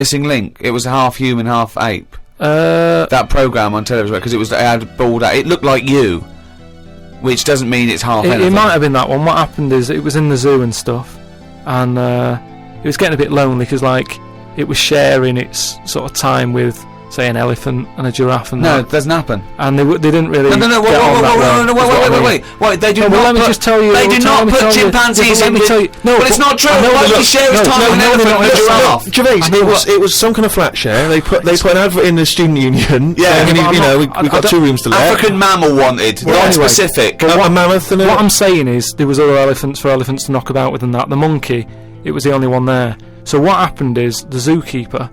Missing Link. It was half human, half ape. That program on television, because it had bald. It looked like you, which doesn't mean it's half. It might have been that one. What happened is it was in the zoo and stuff, and it was getting a bit lonely because like it was sharing its sort of time with, say, an elephant and a giraffe and it doesn't happen. And they didn't really. No, wait. They do not. Let me just tell you. They do not put chimpanzees in. No, but it's not true. Why would you share his time with an elephant and a giraffe? Gervais, it was some kind of flat share. They put an advert in the student union. Yeah, we've got 2 rooms to let. African mammal wanted. Not specific. A mammoth and what I'm saying is there was other elephants for elephants to knock about with than that. The monkey, it was the only one there. So what happened is the zookeeper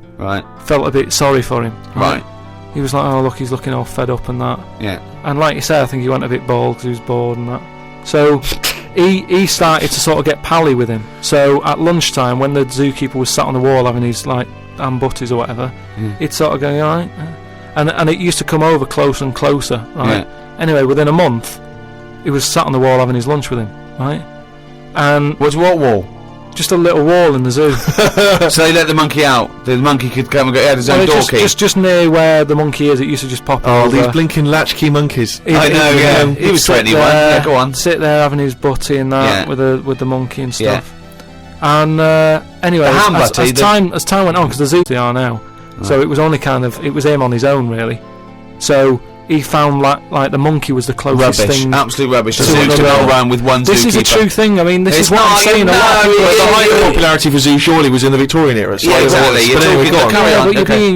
felt a bit sorry for him. Right. He was like, oh look, he's looking all fed up and that. Yeah. And like you said, I think he went a bit bald because he was bored and that. So he started to sort of get pally with him. So at lunchtime, when the zookeeper was sat on the wall having his like ham butties or whatever, he'd sort of go, all right. And it used to come over closer and closer, right? Yeah. Anyway, within a month, he was sat on the wall having his lunch with him, right? And was what wall? Just a little wall in the zoo. So they let the monkey out. The monkey could come and go. He had his own door key. Just near where the monkey is, it used to just pop over. These blinking latchkey monkeys. I know. Yeah, he was 21. Yeah, go on. Sit there having his butty and that with the monkey and stuff. Yeah. And anyway, as time went on, because the zoo they are now, so it was only it was him on his own really. So he found like the monkey was the closest thing. Absolute rubbish. To go around with one This zookeeper. is a true thing. I mean, this is what I'm saying. The height of popularity for zoo surely was in the Victorian era. So exactly.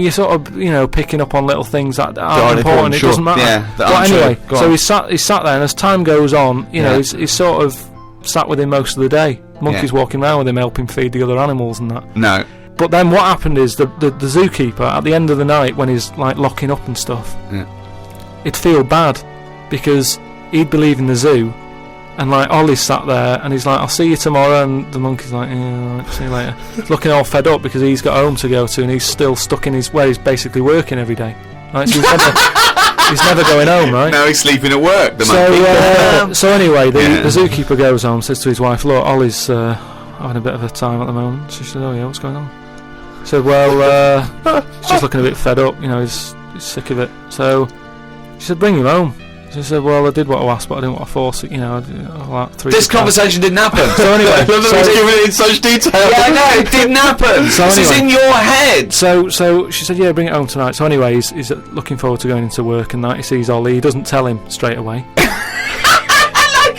You're sort of picking up on little things that aren't important. It doesn't matter. Yeah. But anyway, so he sat there, and as time goes on, he's sort of sat with him most of the day. Monkey's walking around with him, helping feed the other animals and that. No. But then what happened is the zookeeper at the end of the night when he's like locking up and stuff. Yeah. He'd feel bad because he'd believe in the zoo, and like Ollie's sat there and he's like, I'll see you tomorrow, and the monkey's like, yeah, see you later. Looking all fed up because he's got home to go to and he's still stuck in where he's basically working every day. Right, so he's never going home, right? No, he's sleeping at work, the monkey. So anyway, the zookeeper goes home, says to his wife, look, Ollie's having a bit of a time at the moment. She said, oh yeah, what's going on? He said, well, he's just looking a bit fed up, he's sick of it. So she said, bring him home. She said, well, I did what I asked, but I didn't want to force it, This conversation didn't happen. So anyway, giving it in such detail. Yeah, I know, it didn't happen. This is in your head. So she said, yeah, bring it home tonight. So anyway, he's looking forward to going into work and that. He sees Ollie. He doesn't tell him straight away.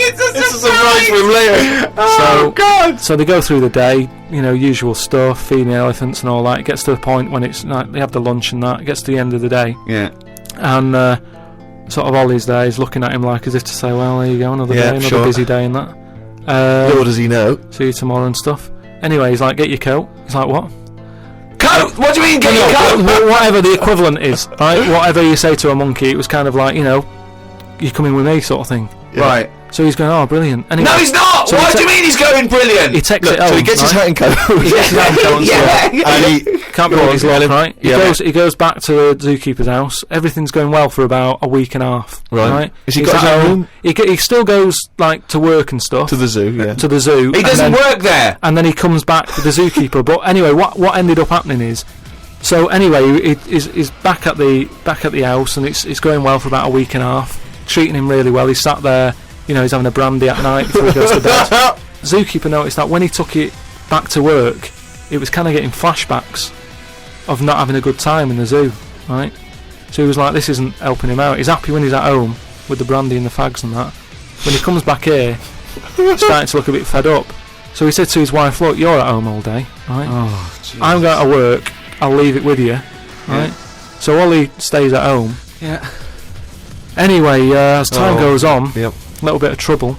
It's a surprise for him later. Oh, God. So they go through the day, usual stuff, feeding the elephants and all that. It gets to the point when it's like they have the lunch and that. It gets to the end of the day. Yeah. And sort of Ollie's there, he's looking at him like as if to say, well, there you go, another day, another busy day and that. What does he know? See you tomorrow and stuff. Anyway, he's like, get your coat. He's like, what? Coat? What do you mean, get your coat? Whatever the equivalent is, right? Whatever you say to a monkey, it was kind of like, you're coming with me sort of thing. Yeah. Right. So he's going, oh, brilliant. Anyway, no, he's not! So what do you mean he's going brilliant? He takes it home. So he gets his hat and coat. He gets his hat and coat and stuff. And he can't be on his lock, right? He goes back to the zookeeper's house. Everything's going well for about a week and a half. Right. Has he got his own room? He still goes like to work and stuff. To the zoo, yeah. To the zoo. He doesn't work there. And then he comes back with the zookeeper. But anyway, what ended up happening is, so anyway, he's back at the house, and it's going well for about a week and a half. Treating him really well. He's sat there. He's having a brandy at night before he goes to bed. Zookeeper noticed that when he took it back to work, it was kind of getting flashbacks of not having a good time in the zoo, right? So he was like, this isn't helping him out. He's happy when he's at home with the brandy and the fags and that. When he comes back here, he's starting to look a bit fed up. So he said to his wife, look, you're at home all day, right? Oh, geez. I'm going to work, I'll leave it with you, right? Yeah. So Ollie stays at home. Yeah. Anyway, as time goes on, little bit of trouble.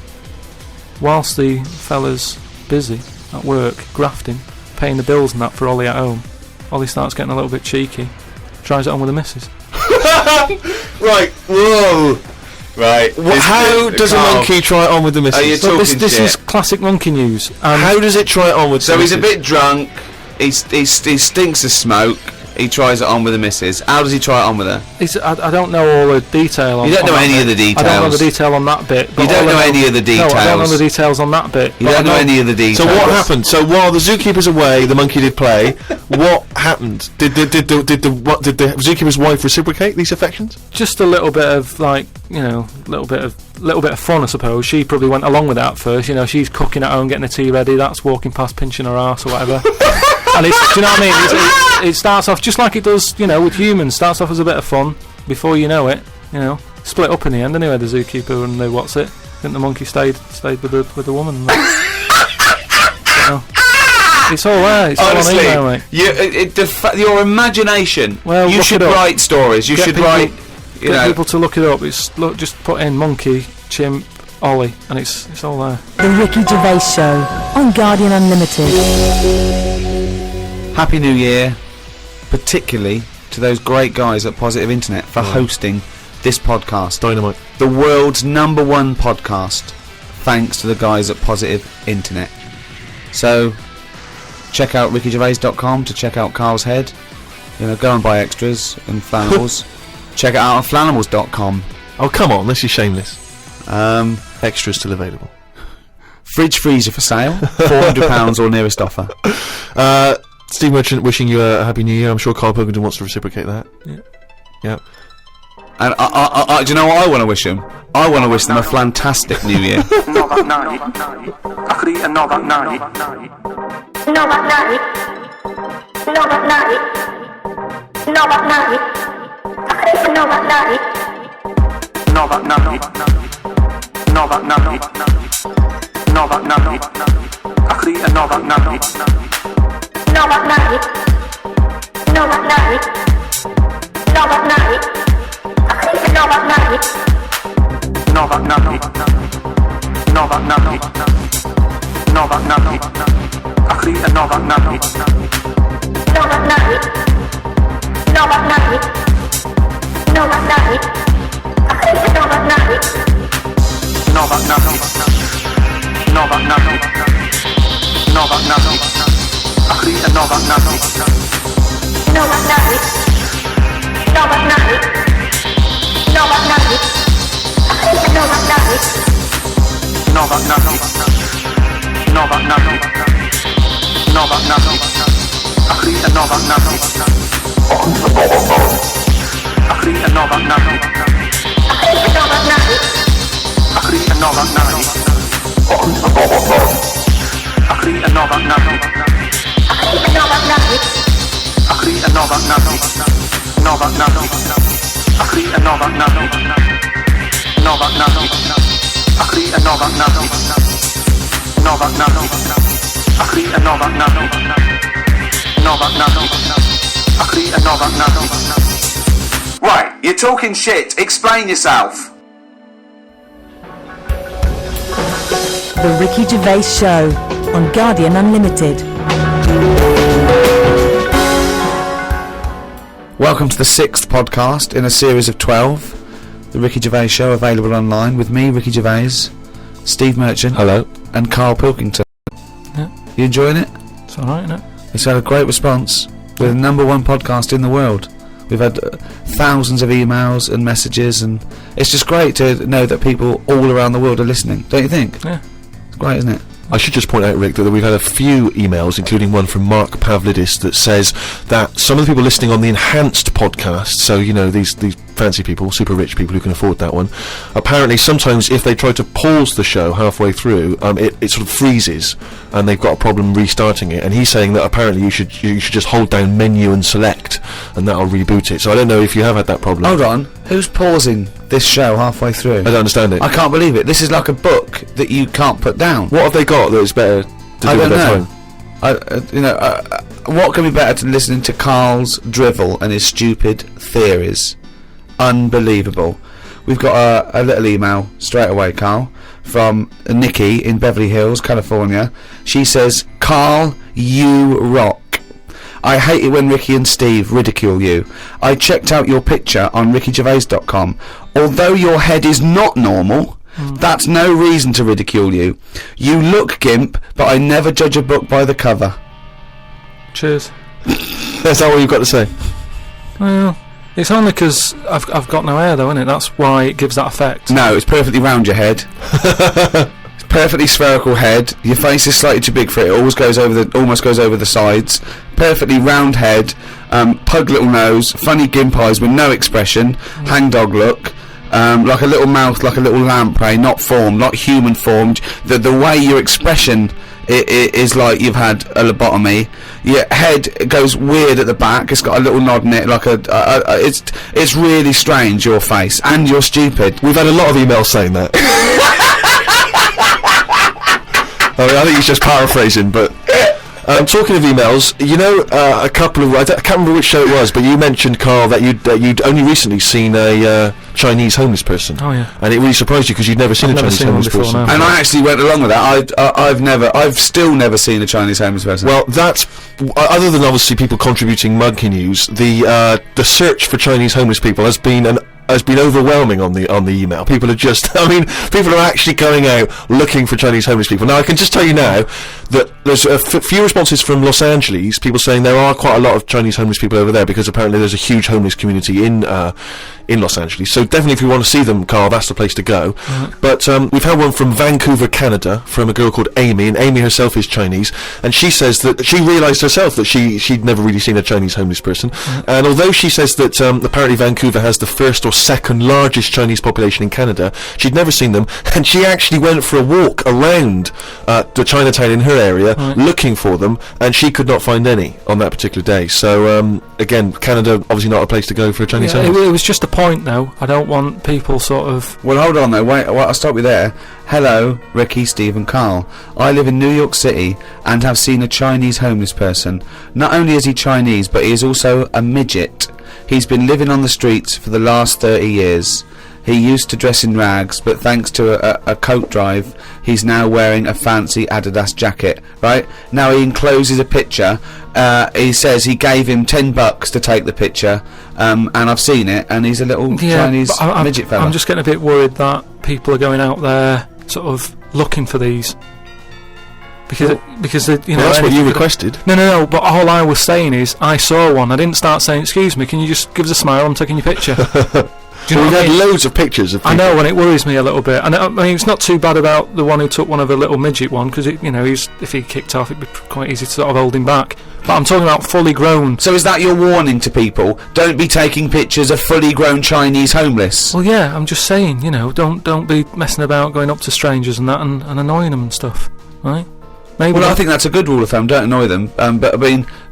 Whilst the fella's busy at work, grafting, paying the bills and that for Ollie at home, Ollie starts getting a little bit cheeky. Tries it on with the missus. Right, whoa. Right. How does a monkey try it on with the missus? Are you talking this is classic monkey news. How does it try it on with the missus? So he's a bit drunk, he stinks of smoke, he tries it on with the missus. How does he try it on with her? I don't know all the detail on. You don't know any of the details. I don't know the detail on that bit. You don't know any of the details. No, I don't know the details on that bit. You don't know any of the details. So what happened? So while the zookeeper's away, the monkey did play. What happened? Did the zookeeper's wife reciprocate these affections? Just a little bit of little bit of fun, I suppose. She probably went along with that first. She's cooking at home, getting the tea ready. That's walking past, pinching her arse or whatever. And do you know what I mean? It starts off just like it does, with humans. Starts off as a bit of fun. Before you know it, split up in the end anyway. The zookeeper and I think the monkey stayed with the woman. It's all there. It's honestly, all on email, mate. Your imagination. Well, you should write stories. You should write. Get people to look it up. Just put in monkey, chimp, Ollie, and it's all there. The Ricky Gervais Show on Guardian Unlimited. Happy New Year, particularly to those great guys at Positive Internet for hosting this podcast. Dynamite. The world's #1 podcast, thanks to the guys at Positive Internet. So, check out rickygervais.com to check out Carl's head. Go and buy extras and flannels. Check it out on flanimals.com. Oh, come on, this is shameless. Extras still available. Fridge freezer for sale, £400 or nearest offer. Steve Merchant wishing you a happy new year. I'm sure Carl Pilkington wants to reciprocate that. Yeah. And do you know what I want to wish them? I want to wish them a fantastic new year. Nova night. I could eat a Nova night. Nova night. Nova night. Nova night. I could eat a Nova night. Nova night. Nova night. Nova night. I could eat a Nova night. Nova night. Nova night. Nova night. I could eat a Nova night. Nova night. Nova night. Nova night. I could eat a Nova night. Nova night. Nova night. Nova night. I could eat a Nova night. Nova night. Nova night. Nova night. I could eat a Nova night. Nova night. Nova night. Nova night. I could eat a Nova night. Nova night. Nova night. Nova night. I could eat a Nova night. I could eat a Nova night. I could eat a Nova night. I could eat a Nova night. I could eat a Nova night. I could eat a Nova night. I could eat a Nova night. Nova night. I could eat a Nova night. Nova night. I could eat a Nova night. Nova night. I could eat a Nova night. Nova night. I could eat a Nova night. Right, you're talking shit. Explain yourself. The Ricky Gervais Show on Guardian Unlimited. Welcome to the 6th podcast in a series of 12. The Ricky Gervais Show, available online with me, Ricky Gervais, Steve Merchant, hello, and Carl Pilkington. Yeah. You enjoying it? It's alright, isn't it? It's had a great response. We're the #1 podcast in the world. We've had thousands of emails and messages, and it's just great to know that people all around the world are listening. Don't you think? Yeah. It's great, isn't it? I should just point out, Rick, that we've had a few emails, including one from Mark Pavlidis, that says that some of the people listening on the enhanced podcast, so, these fancy people, super rich people who can afford that one, apparently sometimes if they try to pause the show halfway through, it sort of freezes, and they've got a problem restarting it. And he's saying that apparently you should just hold down menu and select, and that'll reboot it. So I don't know if you have had that problem. Hold on. Who's pausing this show halfway through? I don't understand it. I can't believe it. This is like a book that you can't put down. What have they got that is better to do with their time? What can be better than listening to Carl's drivel and his stupid theories? Unbelievable. We've got a little email straight away, Carl, from Nikki in Beverly Hills, California. She says, Carl, you rock. I hate it when Ricky and Steve ridicule you. I checked out your picture on rickygervais.com. Although your head is not normal, that's no reason to ridicule you. You look gimp, but I never judge a book by the cover. Cheers. That's all you've got to say. Well, it's only because I've got no hair, though, isn't it? That's why it gives that effect. No, it's perfectly round your head. It's perfectly spherical head. Your face is slightly too big for it. It almost goes over the sides. Perfectly round head. Pug little nose. Funny gimp eyes with no expression. Hangdog look. Like a little mouth, like a little lamprey, not formed, not human formed. The way your expression is like you've had a lobotomy. Your head goes weird at the back. It's got a little nod in it, like it's really strange, your face, and you're stupid. We've had a lot of emails saying that. I mean, I think he's just paraphrasing, but talking of emails, you know, a couple of I can't remember which show it was, but you mentioned, Carl, that you'd only recently seen a Chinese homeless person. Oh yeah. And it really surprised you because you'd never seen a Chinese homeless person. No. And I actually went along with that. I've still never seen a Chinese homeless person. Well, that's other than obviously people contributing monkey news. The search for Chinese homeless people has been overwhelming on the email. People are people are actually going out looking for Chinese homeless people. Now, I can just tell you now that there's a few responses from Los Angeles, people saying there are quite a lot of Chinese homeless people over there because apparently there's a huge homeless community in Los Angeles. So definitely if you want to see them, Carl, that's the place to go. But we've had one from Vancouver, Canada, from a girl called Amy, and Amy herself is Chinese, and she says that she realised herself that she'd never really seen a Chinese homeless person. And although she says that apparently Vancouver has the first or second largest Chinese population in Canada, she'd never seen them, and she actually went for a walk around the Chinatown in her area looking for them, and she could not find any on that particular day. So again, Canada obviously not a place to go for a Chinese homeless. It was just a point, though. I don't want people sort of... Well, hold on, though. Wait, I'll stop you there. Hello, Ricky, Steve and Carl. I live in New York City and have seen a Chinese homeless person. Not only is he Chinese, but he is also a midget. He's been living on the streets for the last 30 years. He used to dress in rags, but thanks to a coat drive, he's now wearing a fancy Adidas jacket, right? Now he encloses a picture. He says he gave him $10 to take the picture, and I've seen it, and he's a little Chinese midget fella. I'm just getting a bit worried that people are going out there sort of looking for these. Because that's what you requested. No, but all I was saying is I saw one. I didn't start saying, excuse me, can you just give us a smile, I'm taking your picture. Do you know we've had loads of pictures of people. I know, and it worries me a little bit. And I mean, it's not too bad about the one who took one of the little midget one, because if he kicked off, it'd be quite easy to sort of hold him back. But I'm talking about fully grown. So is that your warning to people? Don't be taking pictures of fully grown Chinese homeless. Well, yeah, I'm just saying, don't be messing about going up to strangers and that and annoying them and stuff, right? Maybe. Well, I think that's a good rule of thumb. Don't annoy them.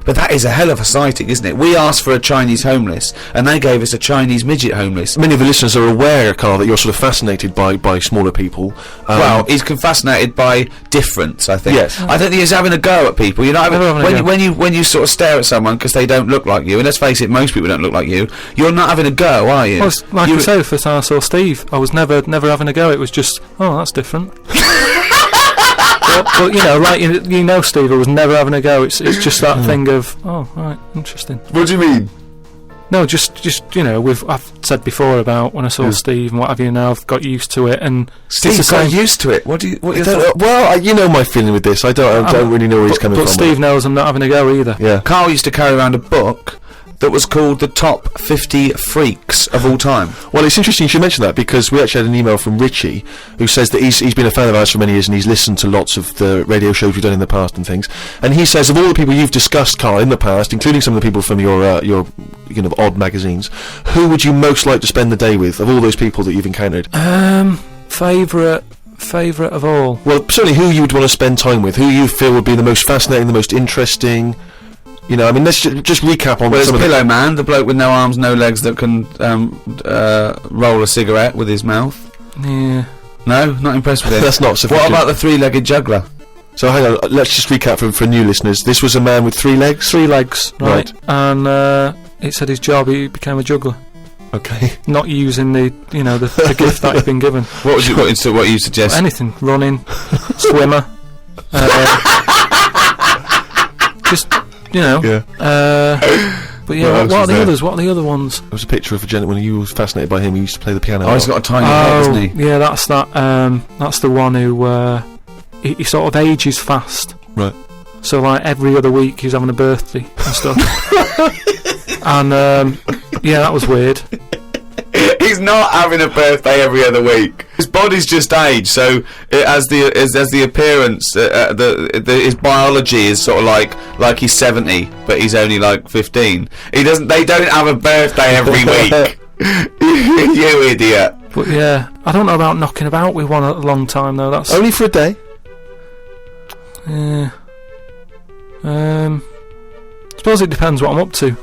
But that is a hell of a sighting, isn't it? We asked for a Chinese homeless, and they gave us a Chinese midget homeless. Many of the listeners are aware, Carl, that you're sort of fascinated by smaller people. Well, he's fascinated by difference, I think. Yes. I don't think he's having a go at people. When you sort of stare at someone because they don't look like you, and let's face it, most people don't look like you. You're not having a go, are you? Well, like I say, first time I saw Steve, I was never having a go. It was just, oh, that's different. But Steve, I was never having a go. It's just that thing of, oh, right, interesting. What do you mean? No, just I've said before about when I saw Steve and what have you. Now I've got used to it, and Steve got used to it. You know my feeling with this. I don't really know where he's coming from. But Steve knows I'm not having a go either. Yeah. Carl used to carry around a book that was called the Top 50 Freaks of All Time. Well, it's interesting you should mention that, because we actually had an email from Richie who says that he's been a fan of ours for many years and he's listened to lots of the radio shows we've done in the past and things, and he says of all the people you've discussed, Carl, in the past, including some of the people from your odd magazines, who would you most like to spend the day with of all those people that you've encountered? Favourite of all? Well, certainly who you would want to spend time with, who you feel would be the most fascinating, the most interesting. Let's just recap on. Well, there's Pillow Man, the bloke with no arms, no legs that can roll a cigarette with his mouth. Yeah. No, not impressed with him. That's not sufficient. What about the three-legged juggler? So hang on, let's just recap for new listeners. This was a man with 3 legs. 3 legs, right? And it said his job, he became a juggler. Okay. Not using the gift that he'd been given. What you suggest? Anything, running, swimmer. Just. Yeah. But yeah, what are the others? What are the other ones? There was a picture of a gentleman who was fascinated by him. He used to play the piano. Oh, he's got a tiny head, doesn't he? Yeah, that's that. That's the one who he sort of ages fast. Right. So like every other week he was having a birthday and stuff. And yeah, that was weird. He's not having a birthday every other week. His body's just aged, so it has the appearance. His biology is sort of like he's 70, but he's only like 15. They don't have a birthday every week. You idiot. But yeah, I don't know about knocking about with one a long time though. That's Only for a day. yeah. Suppose it depends what I'm up to.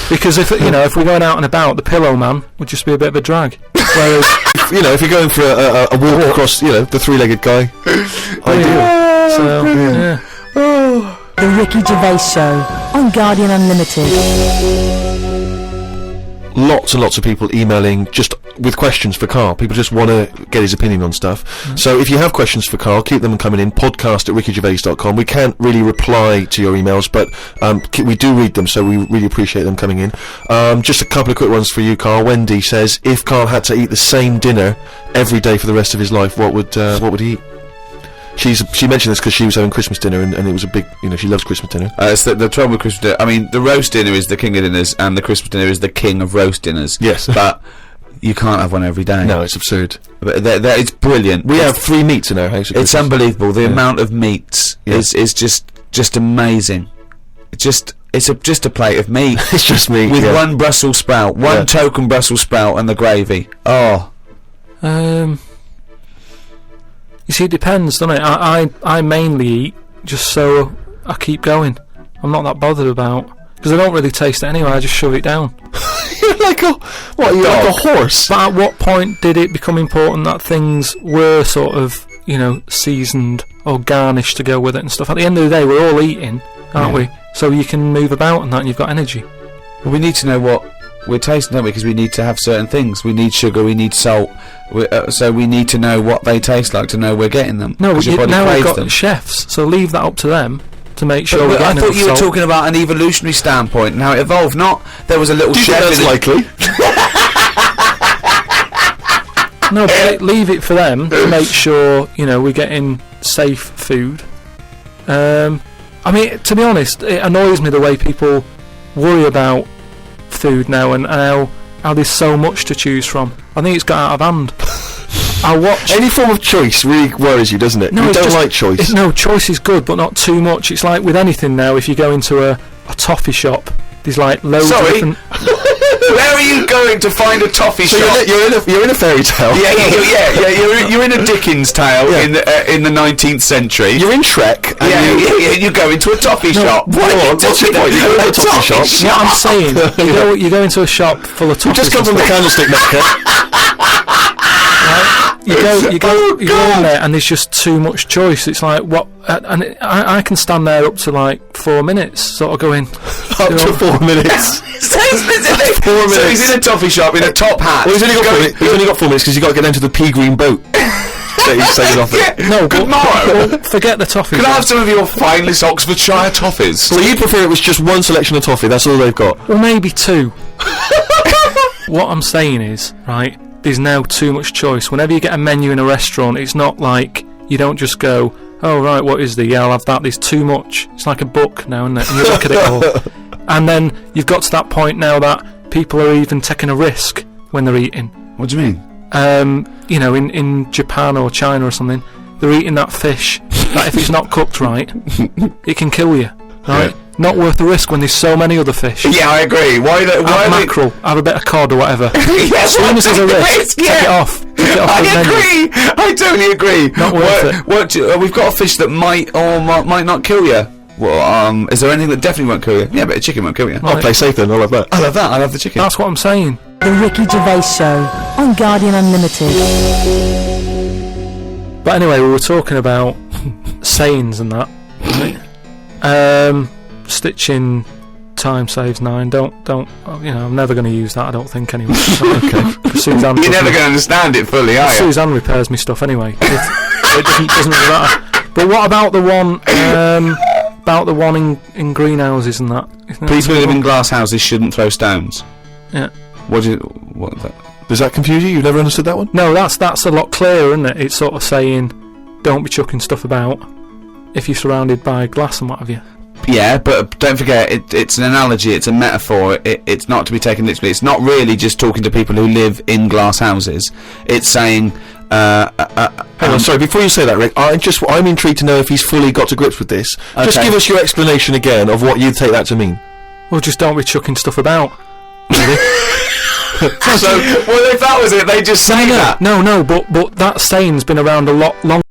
Because if we're going out and about, the pillow man would just be a bit of a drag. Whereas If you're going for a walk across, the three-legged guy, ideal. So yeah. The Ricky Gervais Show on Guardian Unlimited. Lots and lots of people emailing just with questions for Carl. People just want to get his opinion on stuff. So if you have questions for Carl, keep them coming in. podcast@rickygervais.com. We can't really reply to your emails, but we do read them, so we really appreciate them coming in. Just a couple of quick ones for you, Carl. Wendy says, if Carl had to eat the same dinner every day for the rest of his life, what would he eat? She mentioned this because she was having Christmas dinner and it was a big, she loves Christmas dinner. It's the trouble with Christmas dinner. I mean, the roast dinner is the king of dinners, and the Christmas dinner is the king of roast dinners. Yes. But you can't have one every day. No, it's absurd. But it's brilliant. We have 3 meats in our house. It's unbelievable. The amount of meats is just amazing. It's just a plate of meat. It's just meat with one Brussels sprout, one token Brussels sprout, and the gravy. Oh. You see, it depends, doesn't it? I mainly eat just so I keep going. I'm not that bothered about, because I don't really taste it anyway. I just shove it down. You're like a horse. But at what point did it become important that things were sort of seasoned or garnished to go with it and stuff? At the end of the day, we're all eating, aren't we? So you can move about and that, and you've got energy. Well, we need to know what we're tasting, don't we? Because we need to have certain things. We need sugar, we need salt. So we need to know what they taste like to know we're getting them. No, your body now we've craves got them. chefs, so leave that up to them to make sure we're getting I thought enough you were salt. talking about an evolutionary standpoint and how it evolved. Not there was a little chef. That's likely. No, but leave it for them to make sure we're getting safe food. I mean, to be honest, it annoys me the way people worry about food now and how there's so much to choose from. I think it's got out of hand. I watch any form of choice really worries you, doesn't it? No, you don't like choice. No, choice is good, but not too much. It's like with anything now. If you go into a toffee shop, there's like loads of different. Where are you going to find a toffee shop? You're in a fairy tale. Yeah. You're in a Dickens tale in the 19th century. You're in Shrek. And you go into a toffee shop. What's your point? You go into a toffee shop. What I'm saying, you go into a shop full of toffees. Just come from the candlestick maker. You go in there and there's just too much choice. It's like what, and I can stand there up to like 4 minutes, sort of going up to 4 minutes. So specific. 4 minutes. So he's in a toffee shop in a top hat. Well, he's only got 4 minutes because he's got to get down to the pea green boat. So he's taking off. No, good morrow. Forget the toffees. Can I have some of your finest Oxfordshire toffees? So you prefer it was just one selection of toffee? That's all they've got. Well, maybe 2. What I'm saying is, right, there's now too much choice. Whenever you get a menu in a restaurant, it's not like you don't just go, oh right, what is the? Yeah, I'll have that. There's too much. It's like a book now, isn't it? And you look at it all, and then you've got to that point now that people are even taking a risk when they're eating. What do you mean? In Japan or China or something, they're eating that fish that if it's not cooked right, it can kill you. Right? Yeah. Not worth the risk when there's so many other fish. Yeah, I agree. Why mackerel? Have a bit of cod or whatever. Yes, as soon as there's a risk, take it off. I agree. I totally agree. Not worth it. We've got a fish that might or might not kill you. Well, is there anything that definitely won't kill you? Yeah, but a chicken won't kill you. I'll play safe then. I'll have that. I love the chicken. That's what I'm saying. The Ricky Gervais Show on Guardian Unlimited. But anyway, we were talking about sayings and that. Right? Stitching time saves 9. Don't. I'm never going to use that. I don't think anyway. Okay. Suzanne. You're never going to understand it fully, are you? Suzanne repairs me stuff anyway. It doesn't really matter. But what about the one? About the one in greenhouses and that? People who live in glass houses shouldn't throw stones. Yeah. What is that? Does that confuse you? You've never understood that one? No, that's a lot clearer, isn't it? It's sort of saying, don't be chucking stuff about. if you're surrounded by glass and what have you. Yeah, but don't forget, it's an analogy, it's a metaphor, it's not to be taken literally. It's not really just talking to people who live in glass houses. It's saying... Hang on, sorry, before you say that, Rick, I'm intrigued to know if he's fully got to grips with this. Just Okay. give us your explanation again of what you'd take that to mean. Well, just don't be chucking stuff about. so, well, if that was it, they just say that. No, but that saying's been around a lot longer